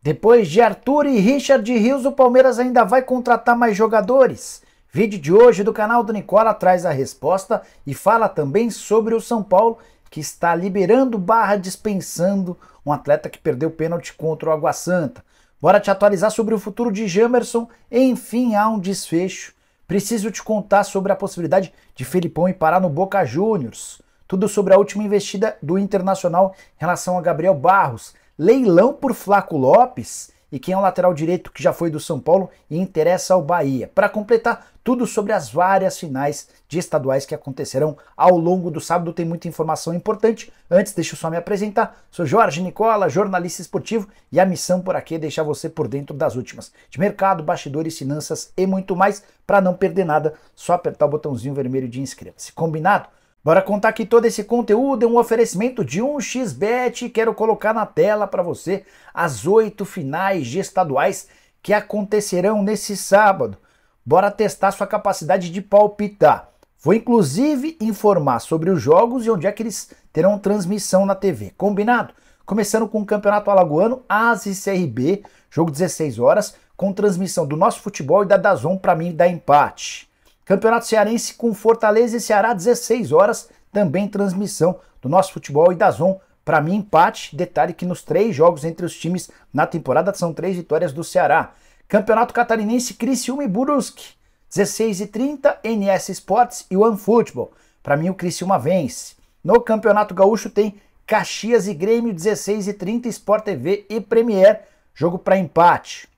Depois de Arthur e Richard Rios, o Palmeiras ainda vai contratar mais jogadores? Vídeo de hoje do canal do Nicola traz a resposta e fala também sobre o São Paulo, que está liberando / dispensando um atleta que perdeu pênalti contra o Água Santa. Bora te atualizar sobre o futuro de Jamerson. Enfim, há um desfecho. Preciso te contar sobre a possibilidade de Felipão ir parar no Boca Juniors. Tudo sobre a última investida do Internacional em relação a Gabriel Barros. Leilão por Flaco Lopes e quem é o lateral direito que já foi do São Paulo e interessa ao Bahia. Para completar, tudo sobre as várias finais de estaduais que acontecerão ao longo do sábado. Tem muita informação importante. Antes, deixa eu só me apresentar. Sou Jorge Nicola, jornalista esportivo, e a missão por aqui é deixar você por dentro das últimas de mercado, bastidores, finanças e muito mais. Para não perder nada, só apertar o botãozinho vermelho de inscreva-se. Combinado? Bora contar que todo esse conteúdo é um oferecimento de 1xBet. Quero colocar na tela para você as 8 finais de estaduais que acontecerão nesse sábado. Bora testar sua capacidade de palpitar. Vou inclusive informar sobre os jogos e onde é que eles terão transmissão na TV. Combinado? Começando com o Campeonato Alagoano, AS e CRB, jogo 16 horas, com transmissão do Nosso Futebol e da DAZN, para mim dá empate. Campeonato Cearense com Fortaleza e Ceará, 16 horas, também transmissão do Nosso Futebol e DAZN, para mim empate. Detalhe que nos 3 jogos entre os times na temporada são 3 vitórias do Ceará. Campeonato Catarinense, Criciúma e Brusque, 16h30, NS Sports e OneFootball. Para mim o Criciúma vence. No Campeonato Gaúcho tem Caxias e Grêmio, 16h30, Sport TV e Premier, jogo para empate.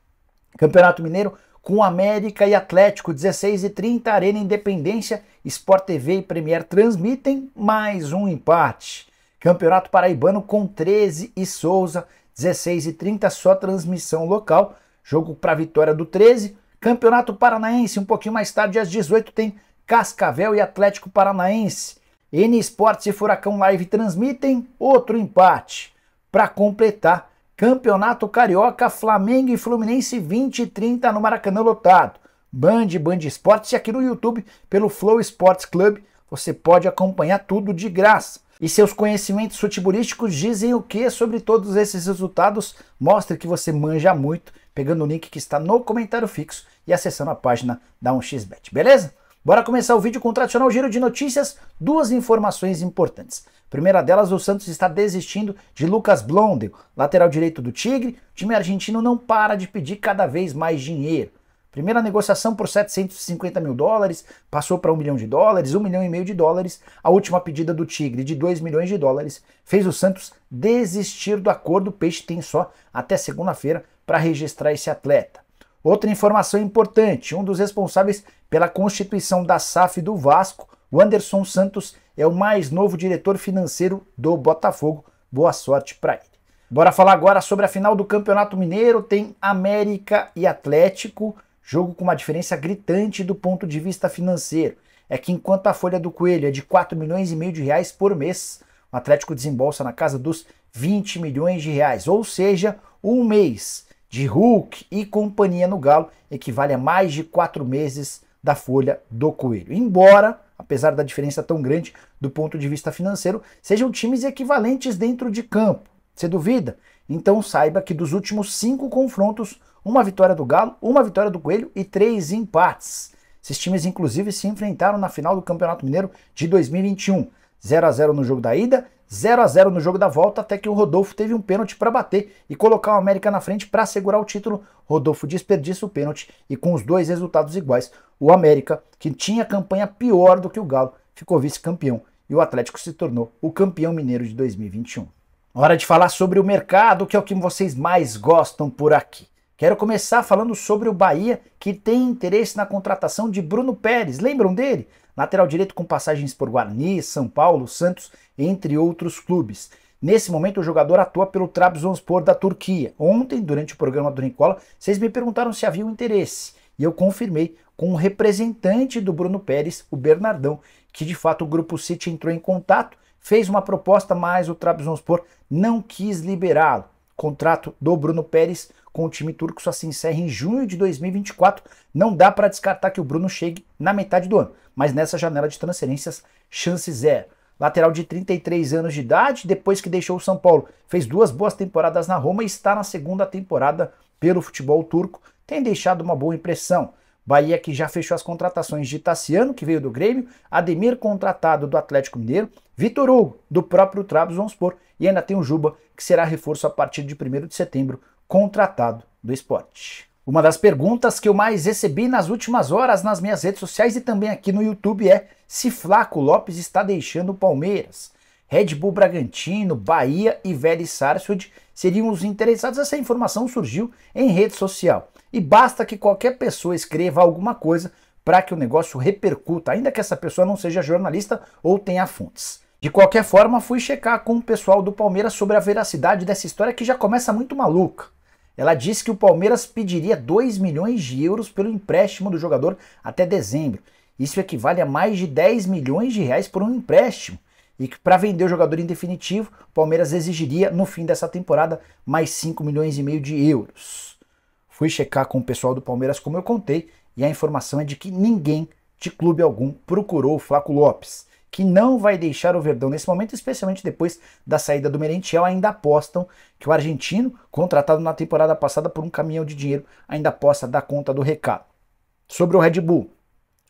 Campeonato Mineiro com América e Atlético, 16h30, Arena Independência, Sport TV e Premier transmitem, mais um empate. Campeonato Paraibano com 13 e Souza, 16h30, só transmissão local, jogo para vitória do 13. Campeonato Paranaense, um pouquinho mais tarde, às 18h, tem Cascavel e Atlético Paranaense. N Sports e Furacão Live transmitem, outro empate. Para completar, Campeonato Carioca, Flamengo e Fluminense, 20h30 no Maracanã lotado. Band Esportes e aqui no YouTube, pelo Flow Sports Club, você pode acompanhar tudo de graça. E seus conhecimentos futebolísticos dizem o que sobre todos esses resultados? Mostre que você manja muito, pegando o link que está no comentário fixo e acessando a página da 1xBet, beleza? Bora começar o vídeo com o tradicional giro de notícias. 2 informações importantes. Primeira delas, o Santos está desistindo de Lucas Blondel, lateral direito do Tigre. O time argentino não para de pedir cada vez mais dinheiro. Primeira negociação por $750 mil, passou para $1 milhão, $1,5 milhão. A última pedida do Tigre, de $2 milhões, fez o Santos desistir do acordo. O Peixe tem só até segunda-feira para registrar esse atleta. Outra informação importante, um dos responsáveis pela constituição da SAF do Vasco, o Anderson Santos, é o mais novo diretor financeiro do Botafogo. Boa sorte para ele. Bora falar agora sobre a final do Campeonato Mineiro. Tem América e Atlético, jogo com uma diferença gritante do ponto de vista financeiro. É que enquanto a folha do Coelho é de R$4,5 milhões por mês, o Atlético desembolsa na casa dos R$20 milhões, ou seja, um mês de Hulk e companhia no Galo equivale a mais de 4 meses da folha do Coelho. Embora, apesar da diferença tão grande do ponto de vista financeiro, sejam times equivalentes dentro de campo. Você duvida? Então saiba que dos últimos 5 confrontos, uma vitória do Galo, uma vitória do Coelho e 3 empates. Esses times inclusive se enfrentaram na final do Campeonato Mineiro de 2021. 0x0 no jogo da ida, 0x0 no jogo da volta, até que o Rodolfo teve um pênalti para bater e colocar o América na frente para assegurar o título. Rodolfo desperdiça o pênalti e com os 2 resultados iguais, o América, que tinha campanha pior do que o Galo, ficou vice-campeão e o Atlético se tornou o campeão mineiro de 2021. Hora de falar sobre o mercado, que é o que vocês mais gostam por aqui. Quero começar falando sobre o Bahia, que tem interesse na contratação de Bruno Pérez. Lembram dele? Lateral direito com passagens por Guarani, São Paulo, Santos, entre outros clubes. Nesse momento o jogador atua pelo Trabzonspor da Turquia. Ontem, durante o programa do Nicola, vocês me perguntaram se havia um interesse. E eu confirmei com um representante do Bruno Pérez, o Bernardão, que de fato o Grupo City entrou em contato, fez uma proposta, mas o Trabzonspor não quis liberá-lo. O contrato do Bruno Pérez com o time turco só se encerra em junho de 2024. Não dá para descartar que o Bruno chegue na metade do ano, mas nessa janela de transferências, chance zero. lateral de 33 anos de idade, depois que deixou o São Paulo, fez 2 boas temporadas na Roma e está na segunda temporada pelo futebol turco, tem deixado uma boa impressão. Bahia que já fechou as contratações de Tassiano, que veio do Grêmio, Ademir, contratado do Atlético Mineiro, Vitor Hugo, do próprio Trabzonspor, e ainda tem o Juba, que será reforço a partir de 1º de setembro, contratado do Sport. Uma das perguntas que eu mais recebi nas últimas horas nas minhas redes sociais e também aqui no YouTube é se Flaco Lopes está deixando o Palmeiras. Red Bull Bragantino, Bahia e Vélez Sarsfield seriam os interessados. Essa informação surgiu em rede social. E basta que qualquer pessoa escreva alguma coisa para que o negócio repercuta, ainda que essa pessoa não seja jornalista ou tenha fontes. De qualquer forma, fui checar com o pessoal do Palmeiras sobre a veracidade dessa história que já começa muito maluca. Ela disse que o Palmeiras pediria 2 milhões de euros pelo empréstimo do jogador até dezembro. Isso equivale a mais de 10 milhões de reais por um empréstimo. E que para vender o jogador em definitivo, o Palmeiras exigiria no fim dessa temporada mais 5 milhões e meio de euros. Fui checar com o pessoal do Palmeiras como eu contei e a informação é de que ninguém de clube algum procurou o Flaco Lopes, que não vai deixar o Verdão nesse momento, especialmente depois da saída do Merentiel. Ainda apostam que o argentino, contratado na temporada passada por um caminhão de dinheiro, ainda possa dar conta do recado. Sobre o Red Bull,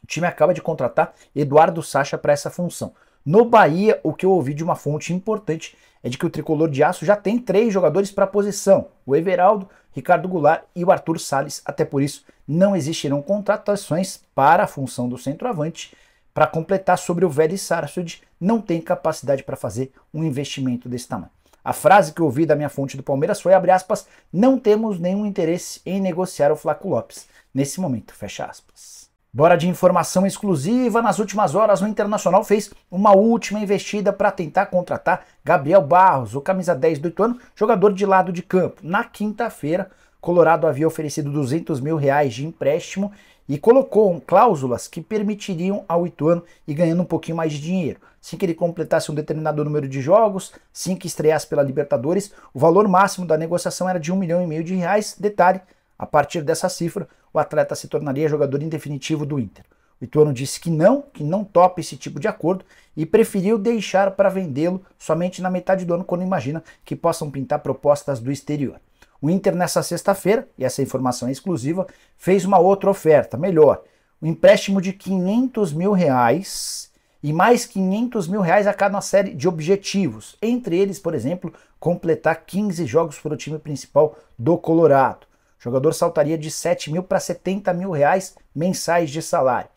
o time acaba de contratar Eduardo Sacha para essa função. No Bahia, o que eu ouvi de uma fonte importante é de que o tricolor de aço já tem 3 jogadores para a posição, o Everaldo, Ricardo Goulart e o Arthur Salles, até por isso não existirão contratações para a função do centroavante. Para completar, sobre o Vélez Sarsfield, não tem capacidade para fazer um investimento desse tamanho. A frase que eu ouvi da minha fonte do Palmeiras foi, abre aspas, não temos nenhum interesse em negociar o Flaco Lopes nesse momento, fecha aspas. Bora de informação exclusiva. Nas últimas horas, o Internacional fez uma última investida para tentar contratar Gabriel Barros, o camisa 10 do Ituano, jogador de lado de campo. Na quinta-feira, Colorado havia oferecido 200 mil reais de empréstimo e colocou cláusulas que permitiriam ao Ituano ir ganhando um pouquinho mais de dinheiro. Assim que ele completasse um determinado número de jogos, assim que estreasse pela Libertadores, o valor máximo da negociação era de 1,5 milhão de reais. Detalhe, a partir dessa cifra, o atleta se tornaria jogador em definitivo do Inter. O Ituano disse que não topa esse tipo de acordo e preferiu deixar para vendê-lo somente na metade do ano, quando imagina que possam pintar propostas do exterior. O Inter, nessa sexta-feira, e essa informação é exclusiva, fez uma outra oferta, melhor, um empréstimo de 500 mil reais e mais 500 mil reais a cada série de objetivos, entre eles, por exemplo, completar 15 jogos para o time principal do Colorado. O jogador saltaria de 7 mil para 70 mil reais mensais de salário.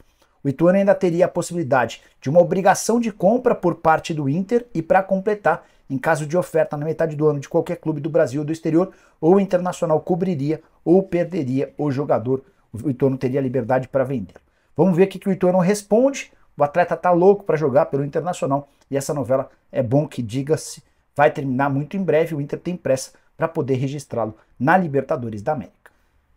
O Ituano ainda teria a possibilidade de uma obrigação de compra por parte do Inter e, para completar, em caso de oferta na metade do ano de qualquer clube do Brasil ou do exterior, ou o Internacional cobriria ou perderia o jogador. O Ituano teria liberdade para vender. Vamos ver o que o Ituano responde. O atleta está louco para jogar pelo Internacional e essa novela, é bom que diga-se, vai terminar muito em breve. O Inter tem pressa para poder registrá-lo na Libertadores da América.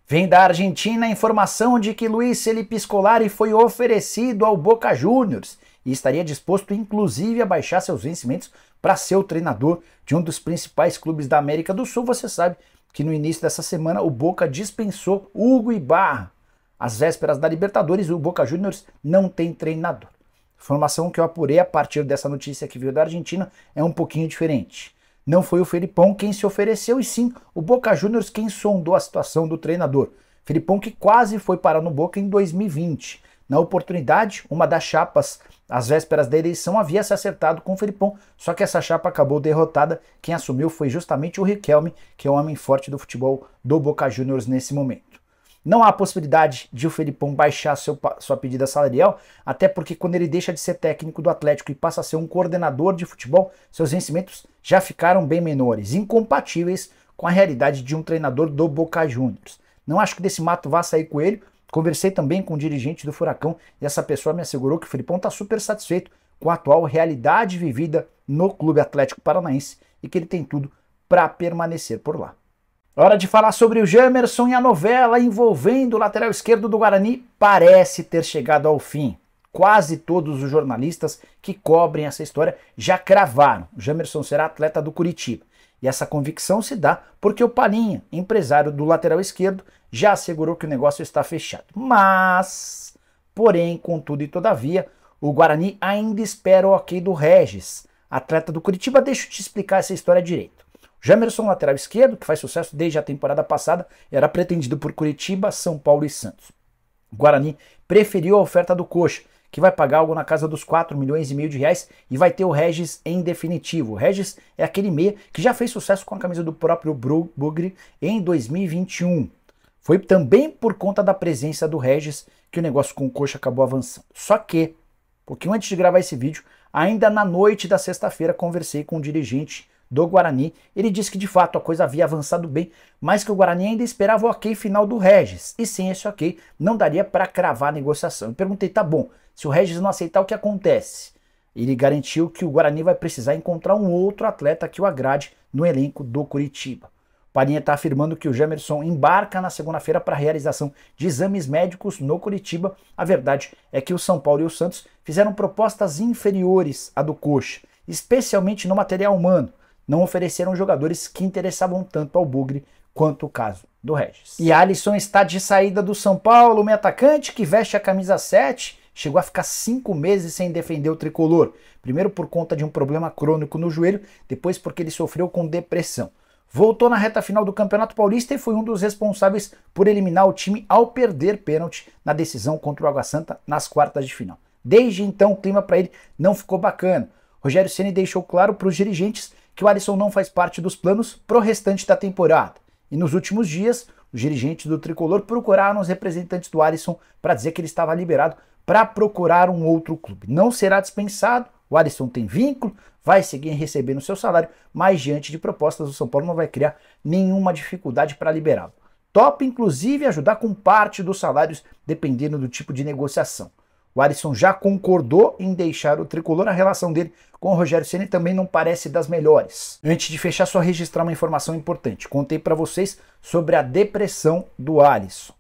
Vem da Argentina a informação de que Luis Felipe Scolari foi oferecido ao Boca Juniors e estaria disposto inclusive a baixar seus vencimentos para ser o treinador de um dos principais clubes da América do Sul. Você sabe que no início dessa semana o Boca dispensou Hugo Ibarra. Às vésperas da Libertadores, o Boca Juniors não tem treinador. A informação que eu apurei a partir dessa notícia que veio da Argentina é um pouquinho diferente. Não foi o Felipão quem se ofereceu, e sim o Boca Juniors quem sondou a situação do treinador. Felipão que quase foi parar no Boca em 2020. Na oportunidade, uma das chapas, às vésperas da eleição, havia se acertado com o Felipão, só que essa chapa acabou derrotada. Quem assumiu foi justamente o Riquelme, que é o homem forte do futebol do Boca Juniors nesse momento. Não há possibilidade de o Felipão baixar sua pedida salarial, até porque quando ele deixa de ser técnico do Atlético e passa a ser um coordenador de futebol, seus vencimentos já ficaram bem menores, incompatíveis com a realidade de um treinador do Boca Juniors. Não acho que desse mato vá sair coelho. Conversei também com um dirigente do Furacão e essa pessoa me assegurou que o Felipão está super satisfeito com a atual realidade vivida no Clube Atlético Paranaense e que ele tem tudo para permanecer por lá. Hora de falar sobre o Jamerson, e a novela envolvendo o lateral esquerdo do Guarani parece ter chegado ao fim. Quase todos os jornalistas que cobrem essa história já cravaram: o Jamerson será atleta do Curitiba. E essa convicção se dá porque o Palinha, empresário do lateral esquerdo, já assegurou que o negócio está fechado. Mas, porém, contudo e todavia, O Guarani ainda espera o ok do Regis, atleta do Curitiba. Deixa eu te explicar essa história direito. Jamerson, lateral esquerdo, que faz sucesso desde a temporada passada, era pretendido por Curitiba, São Paulo e Santos. O Guarani preferiu a oferta do Coxa, que vai pagar algo na casa dos 4,5 milhões de reais e vai ter o Regis em definitivo. O Regis é aquele meia que já fez sucesso com a camisa do próprio Bugre em 2021. Foi também por conta da presença do Regis que o negócio com o Coxa acabou avançando. Só que, um pouquinho antes de gravar esse vídeo, ainda na noite da sexta-feira, conversei com um dirigente do Guarani. Ele disse que de fato a coisa havia avançado bem, mas que o Guarani ainda esperava o ok final do Regis. E sem esse ok, não daria para cravar a negociação. Eu perguntei, tá bom, se o Regis não aceitar, o que acontece? Ele garantiu que o Guarani vai precisar encontrar um outro atleta que o agrade no elenco do Curitiba. O Parinha está afirmando que o Jamerson embarca na segunda-feira para a realização de exames médicos no Curitiba. A verdade é que o São Paulo e o Santos fizeram propostas inferiores à do Coxa, especialmente no material humano. Não ofereceram jogadores que interessavam tanto ao Bugre quanto o caso do Regis. E Alisson está de saída do São Paulo. O meio atacante que veste a camisa 7 chegou a ficar 5 meses sem defender o tricolor. Primeiro por conta de um problema crônico no joelho, depois porque ele sofreu com depressão. Voltou na reta final do Campeonato Paulista e foi um dos responsáveis por eliminar o time ao perder pênalti na decisão contra o Água Santa nas quartas de final. Desde então o clima para ele não ficou bacana. Rogério Ceni deixou claro para os dirigentes que o Alisson não faz parte dos planos pro restante da temporada. E nos últimos dias, os dirigentes do tricolor procuraram os representantes do Alisson para dizer que ele estava liberado para procurar um outro clube. Não será dispensado, o Alisson tem vínculo, vai seguir recebendo seu salário, mas diante de propostas, o São Paulo não vai criar nenhuma dificuldade para liberá-lo. Topa, inclusive, ajudar com parte dos salários, dependendo do tipo de negociação. O Alisson já concordou em deixar o tricolor. A relação dele com o Rogério Ceni também não parece das melhores. Antes de fechar, só registrar uma informação importante. Contei para vocês sobre a depressão do Alisson.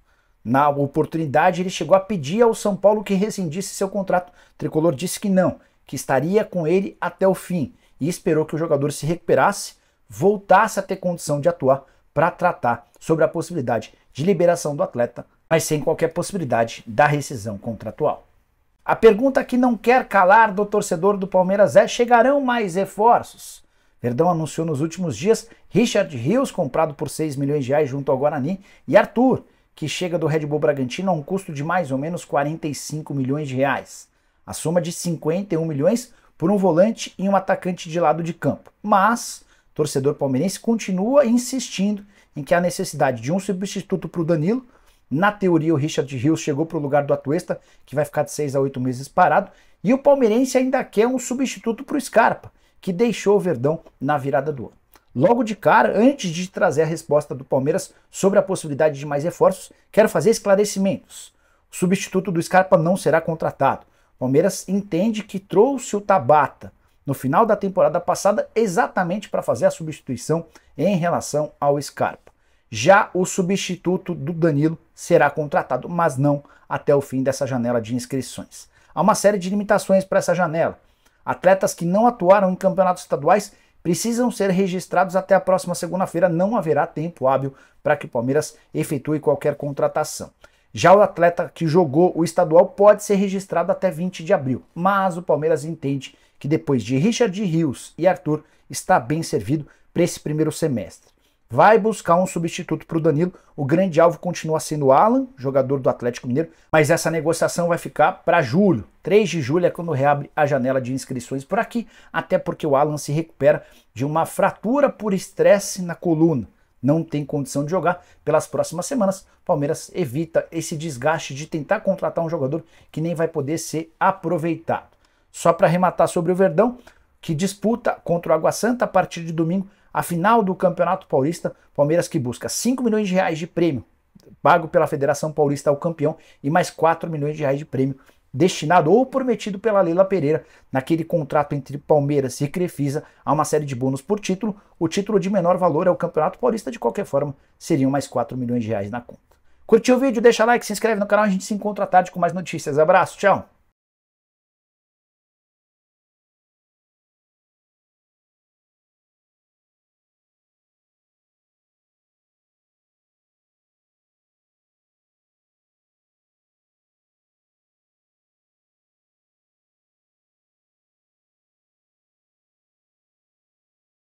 Na oportunidade, ele chegou a pedir ao São Paulo que rescindisse seu contrato. O tricolor disse que não, que estaria com ele até o fim e esperou que o jogador se recuperasse, voltasse a ter condição de atuar para tratar sobre a possibilidade de liberação do atleta, mas sem qualquer possibilidade da rescisão contratual. A pergunta que não quer calar do torcedor do Palmeiras é: chegarão mais reforços? Verdão anunciou nos últimos dias Richard Rios, comprado por 6 milhões de reais junto ao Guarani, e Arthur, que chega do Red Bull Bragantino a um custo de mais ou menos 45 milhões de reais. A soma de 51 milhões por um volante e um atacante de lado de campo. Mas o torcedor palmeirense continua insistindo em que há necessidade de um substituto para o Danilo. Na teoria, o Richard Rios chegou para o lugar do Atuesta, que vai ficar de 6 a 8 meses parado, e o palmeirense ainda quer um substituto para o Scarpa, que deixou o Verdão na virada do ano. Logo de cara, antes de trazer a resposta do Palmeiras sobre a possibilidade de mais reforços, quero fazer esclarecimentos. O substituto do Scarpa não será contratado. O Palmeiras entende que trouxe o Tabata no final da temporada passada exatamente para fazer a substituição em relação ao Scarpa. Já o substituto do Danilo será contratado, mas não até o fim dessa janela de inscrições. Há uma série de limitações para essa janela. Atletas que não atuaram em campeonatos estaduais precisam ser registrados até a próxima segunda-feira. Não haverá tempo hábil para que o Palmeiras efetue qualquer contratação. Já o atleta que jogou o estadual pode ser registrado até 20 de abril, mas o Palmeiras entende que depois de Richard Rios e Arthur está bem servido para esse primeiro semestre. Vai buscar um substituto para o Danilo. O grande alvo continua sendo o Alan, jogador do Atlético Mineiro, mas essa negociação vai ficar para julho. 3 de julho é quando reabre a janela de inscrições por aqui, até porque o Alan se recupera de uma fratura por estresse na coluna. Não tem condição de jogar pelas próximas semanas. O Palmeiras evita esse desgaste de tentar contratar um jogador que nem vai poder ser aproveitado. Só para arrematar sobre o Verdão, que disputa contra o Água Santa a partir de domingo a final do Campeonato Paulista. Palmeiras que busca 5 milhões de reais de prêmio pago pela Federação Paulista ao campeão e mais 4 milhões de reais de prêmio destinado ou prometido pela Leila Pereira naquele contrato entre Palmeiras e Crefisa a uma série de bônus por título. O título de menor valor é o Campeonato Paulista, de qualquer forma seriam mais 4 milhões de reais na conta. Curtiu o vídeo? Deixa like, se inscreve no canal, a gente se encontra à tarde com mais notícias. Abraço, tchau!